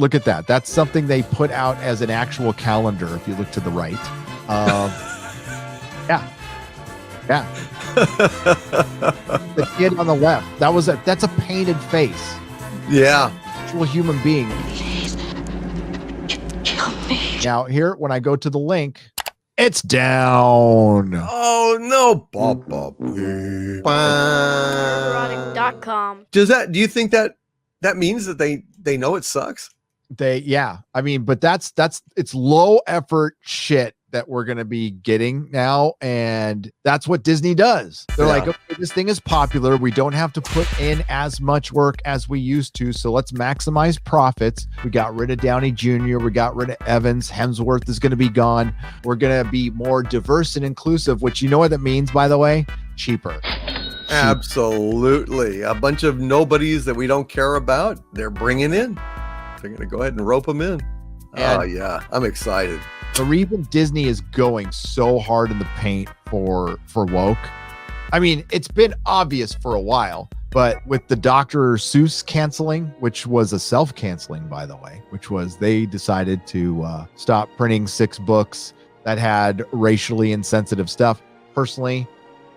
Look at that. That's something they put out as an actual calendar. If you look to the right, yeah. The kid on the left. That's a painted face. Yeah. Actual human being. Please, kill me. Now here, when I go to the link, it's down. Oh no. Nerdrotic.com. Do you think that means that they know it sucks? I mean, but that's it's low effort shit that we're going to be getting now. And that's what Disney does. They're like, okay, this thing is popular. We don't have to put in as much work as we used to. So let's maximize profits. We got rid of Downey Jr. We got rid of Evans. Hemsworth is going to be gone. We're going to be more diverse and inclusive, which you know what that means, by the way? Cheaper. Absolutely. A bunch of nobodies that we don't care about. They're bringing in. They're going to go ahead and rope them in. Oh yeah. I'm excited. The reason Disney is going so hard in the paint for woke, I mean, it's been obvious for a while, but with the Dr. Seuss canceling, which was a self-canceling, by the way, which was they decided to stop printing 6 books that had racially insensitive stuff. Personally,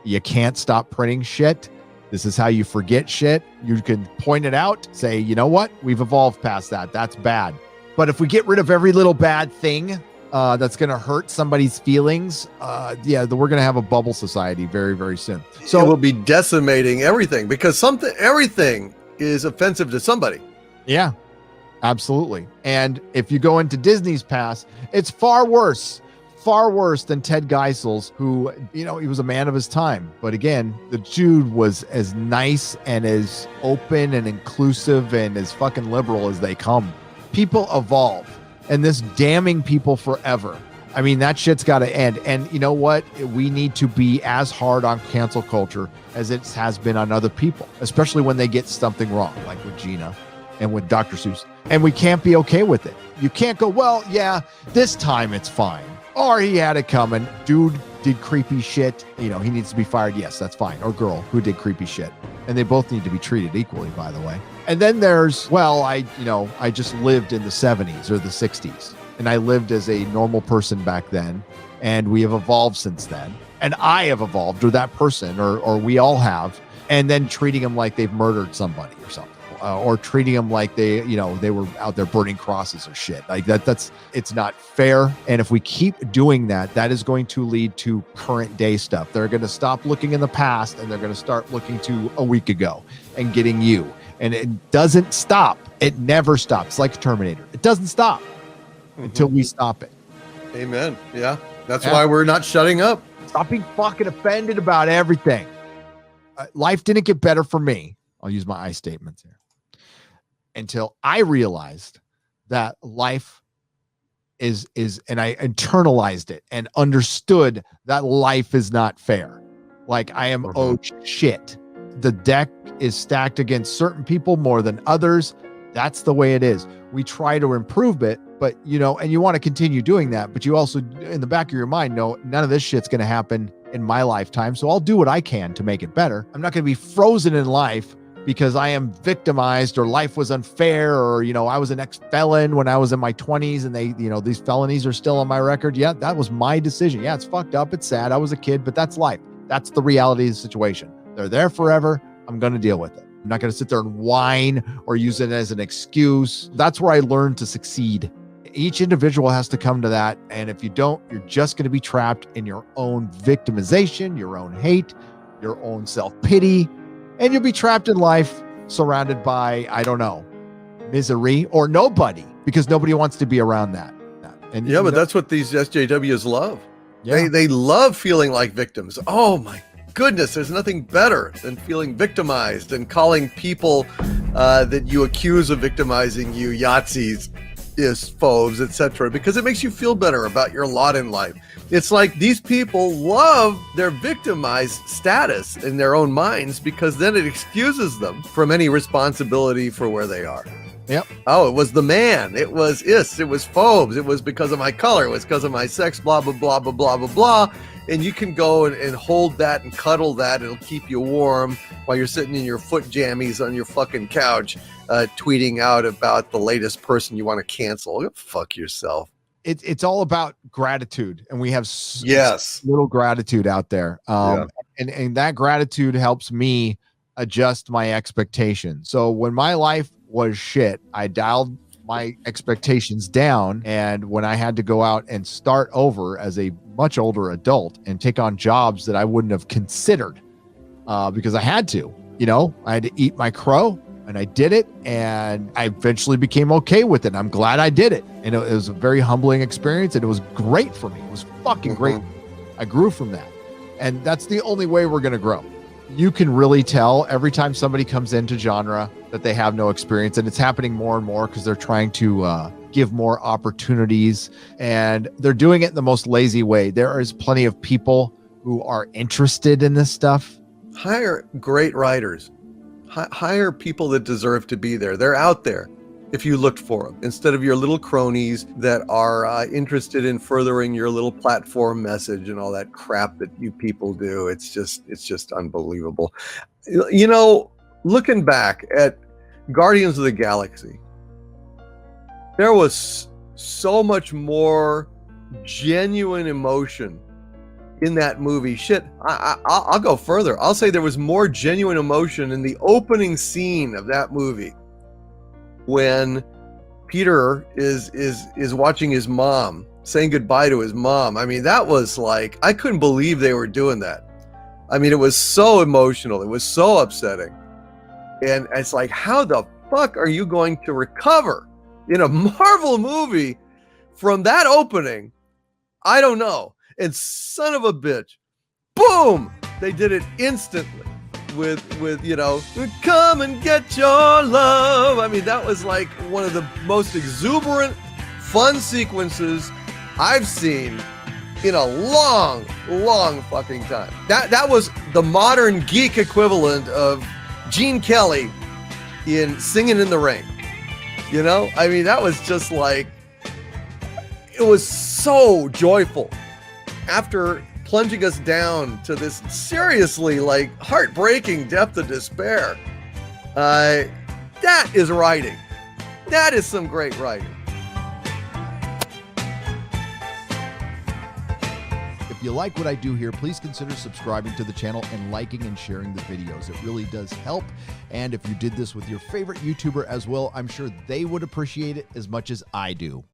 you can't stop printing shit. This is how you forget shit. You can point it out, say, you know what? We've evolved past that. That's bad. But if we get rid of every little bad thing that's going to hurt somebody's feelings, we're going to have a bubble society very, very soon. So it will be decimating everything because everything is offensive to somebody. Yeah, absolutely. And if you go into Disney's past, it's far worse than Ted Geisel's, who, he was a man of his time. But again, the dude was as nice and as open and inclusive and as fucking liberal as they come. People evolve, and this damning people forever. I mean, that shit's got to end. And you know what? We need to be as hard on cancel culture as it has been on other people, especially when they get something wrong, like with Gina and with Dr. Seuss. And we can't be okay with it. You can't go, well, yeah, this time it's fine. Or he had it coming. Dude did creepy shit. He needs to be fired. Yes, that's fine. Or girl who did creepy shit. And they both need to be treated equally, by the way. And then there's, I just lived in the 70s or the 60s. And I lived as a normal person back then. And we have evolved since then. And I have evolved, or that person, or we all have. And then treating them like they've murdered somebody or something. Or treating them like they were out there burning crosses or shit like that. It's not fair. And if we keep doing that, that is going to lead to current day stuff. They're going to stop looking in the past and they're going to start looking to a week ago and getting you. And it doesn't stop. It never stops. Like a Terminator. It doesn't stop until we stop it. Amen. Yeah. That's why we're not shutting up. Stop being fucking offended about everything. Life didn't get better for me. I'll use my I statements here. Until I realized that life is, and I internalized it and understood that life is not fair. Like I am owed shit. The deck is stacked against certain people more than others. That's the way it is. We try to improve it, but and you want to continue doing that, but you also in the back of your mind know none of this shit's going to happen in my lifetime. So I'll do what I can to make it better. I'm not going to be frozen in life because I am victimized or life was unfair or, I was an ex-felon when I was in my 20s and they, these felonies are still on my record. Yeah, that was my decision. Yeah, it's fucked up. It's sad. I was a kid, but that's life. That's the reality of the situation. They're there forever. I'm going to deal with it. I'm not going to sit there and whine or use it as an excuse. That's where I learned to succeed. Each individual has to come to that. And if you don't, you're just going to be trapped in your own victimization, your own hate, your own self-pity. And you'll be trapped in life surrounded by, I don't know, misery or nobody, because nobody wants to be around that. And yeah, but that's what these SJWs love. Yeah. They love feeling like victims. Oh my goodness, there's nothing better than feeling victimized and calling people that you accuse of victimizing you Yahtzees, phobes, etc., because it makes you feel better about your lot in life. It's like these people love their victimized status in their own minds because then it excuses them from any responsibility for where they are. Yep. Oh, it was the man. It was it was phobes. It was because of my color. It was because of my sex, blah, blah, blah, blah, blah, blah, blah. And you can go and hold that and cuddle that. It'll keep you warm while you're sitting in your foot jammies on your fucking couch tweeting out about the latest person you want to cancel. Go fuck yourself. It's all about gratitude, and we have Yes. little gratitude out there. And that gratitude helps me adjust my expectations. So when my life was shit, I dialed my expectations down, and when I had to go out and start over as a much older adult and take on jobs that I wouldn't have considered, because I had to, I had to eat my crow, and I did it, and I eventually became okay with it. I'm glad I did it, and it was a very humbling experience, and it was great for me. It was fucking great. I grew from that, and that's the only way we're going to grow. You can really tell every time somebody comes into genre that they have no experience, and it's happening more and more because they're trying to give more opportunities, and they're doing it in the most lazy way. There is plenty of people who are interested in this stuff. Hire great writers. Hire people that deserve to be there. They're out there if you looked for them, instead of your little cronies that are interested in furthering your little platform message and all that crap that you people do. It's just unbelievable. Looking back at Guardians of the Galaxy, there was so much more genuine emotion in that movie. Shit, I'll go further. I'll say there was more genuine emotion in the opening scene of that movie when Peter is watching his mom, saying goodbye to his mom. I mean, that was like, I couldn't believe they were doing that. I mean, it was so emotional. It was so upsetting. And it's like, how the fuck are you going to recover in a Marvel movie from that opening? I don't know. And son of a bitch, boom, they did it instantly with come and get your love. I mean, that was like one of the most exuberant, fun sequences I've seen in a long fucking time. That was the modern geek equivalent of Gene Kelly in Singing in the Rain. I mean, that was just like, it was so joyful after plunging us down to this seriously like heartbreaking depth of despair. That is writing. That is some great writing. If you like what I do here, please consider subscribing to the channel and liking and sharing the videos. It really does help. And if you did this with your favorite YouTuber as well, I'm sure they would appreciate it as much as I do.